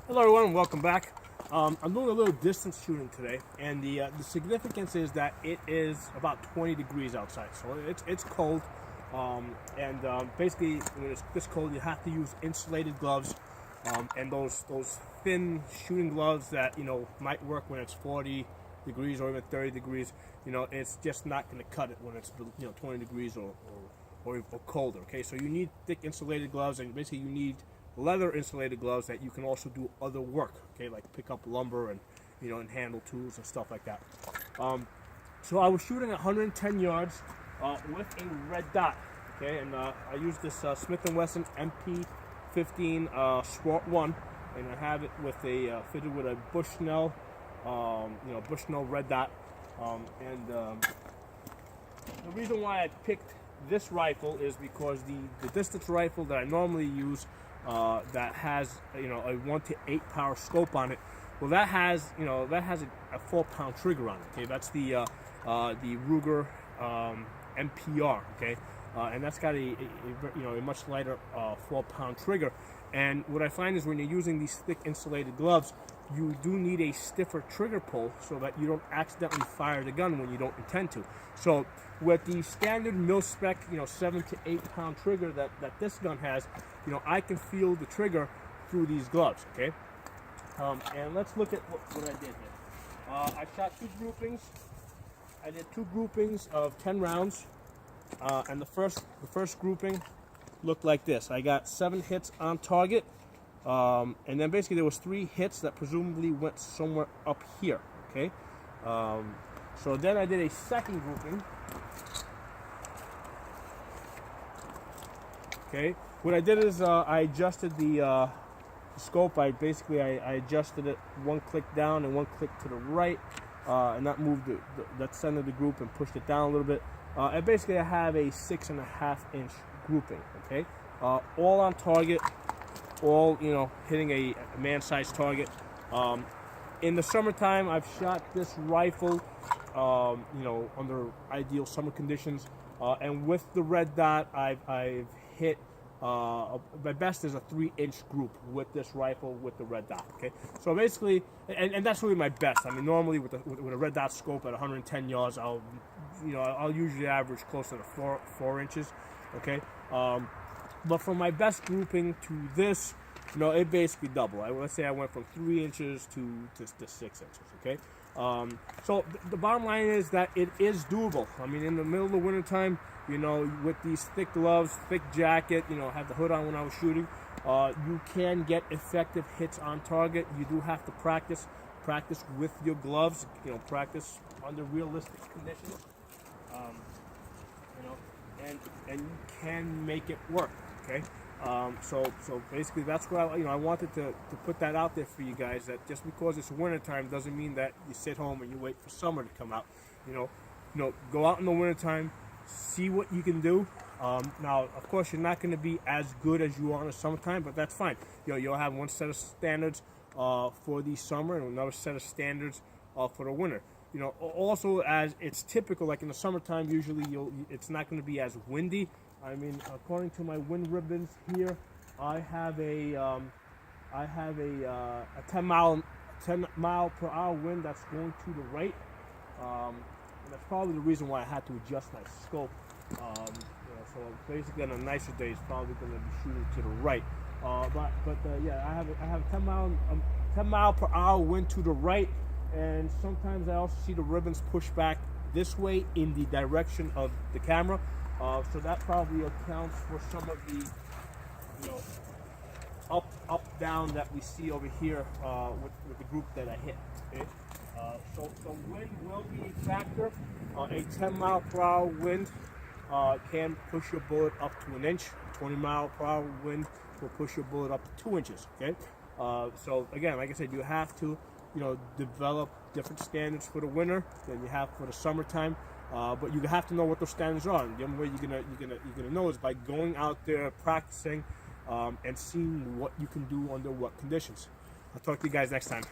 Hello everyone, welcome back. I'm doing a little distance shooting today, and the significance is that it is about 20 degrees outside, so it's cold. Basically, when it's this cold, you have to use insulated gloves, and those thin shooting gloves that might work when it's 40 degrees or even 30 degrees. It's just not going to cut it when it's 20 degrees or colder. Okay, so you need thick insulated gloves, and basically you need leather insulated gloves that you can also do other work, okay, like pick up lumber and and handle tools and stuff like that. So I was shooting at 110 yards with a red dot, okay, and I used this Smith & Wesson MP-15 Sport 1, and I have it with a fitted with a Bushnell, Bushnell red dot, the reason why I picked this rifle is because the distance rifle that I normally use, that has a 1 to 8 power scope on it. Well, that has a 4-pound trigger on it. Okay, that's the Ruger MPR. Okay, and that's got a much lighter 4-pound trigger. And what I find is when you're using these thick insulated gloves, you do need a stiffer trigger pull so that you don't accidentally fire the gun when you don't intend to. So with the standard mil-spec 7 to 8 pound trigger that this gun has, I can feel the trigger through these gloves. Okay, and let's look at what I did here. I shot 2 groupings. I did 2 groupings of 10 rounds, and the first grouping looked like this. I got 7 hits on target, and then basically there was 3 hits that presumably went somewhere up here. Okay, so then I did a second grouping. Okay, what I did is I adjusted the scope. I adjusted it 1 click down and 1 click to the right, and that moved that centered the group and pushed it down a little bit. And basically I have a 6.5-inch grouping. Okay, all on target, all hitting a man-sized target. In the summertime, I've shot this rifle under ideal summer conditions, and with the red dot, I've hit my best is a 3-inch group with this rifle with the red dot. Okay, so basically, and that's really my best. I mean, normally with a red dot scope at 110 yards, I'll usually average closer to 4 inches. Okay, but from my best grouping to this, it basically doubled. Let's say I went from 3 inches to 6 inches. Okay, so the bottom line is that it is doable. I mean, in the middle of the winter time, with these thick gloves, thick jacket, I had the hood on when I was shooting, you can get effective hits on target. You do have to practice with your gloves, practice under realistic conditions, and you can make it work. Okay, so basically that's what I wanted to put that out there for you guys, that just because it's wintertime doesn't mean that you sit home and you wait for summer to come out. Go out in the wintertime, see what you can do. Now, of course, you're not going to be as good as you are in the summertime, but that's fine. You'll have one set of standards for the summer and another set of standards for the winter. Also, as it's typical, like in the summertime, usually it's not going to be as windy. I mean, according to my wind ribbons here, I have a 10 mile per hour wind that's going to the right. And that's probably the reason why I had to adjust my scope. So basically on a nicer day, it's probably going to be shooting to the right. Yeah, I have a 10 mile per hour wind to the right, and sometimes I also see the ribbons push back this way in the direction of the camera. So that probably accounts for some of the up down that we see over here with the group that I hit. Okay? So wind will be a factor. A 10 mile per hour wind can push your bullet up to 1 inch. 20 mile per hour wind will push your bullet up to 2 inches. Okay. So again, like I said, you have to develop different standards for the winter than you have for the summertime. But you have to know what those standards are. And the only way you're gonna know is by going out there, practicing, and seeing what you can do under what conditions. I'll talk to you guys next time.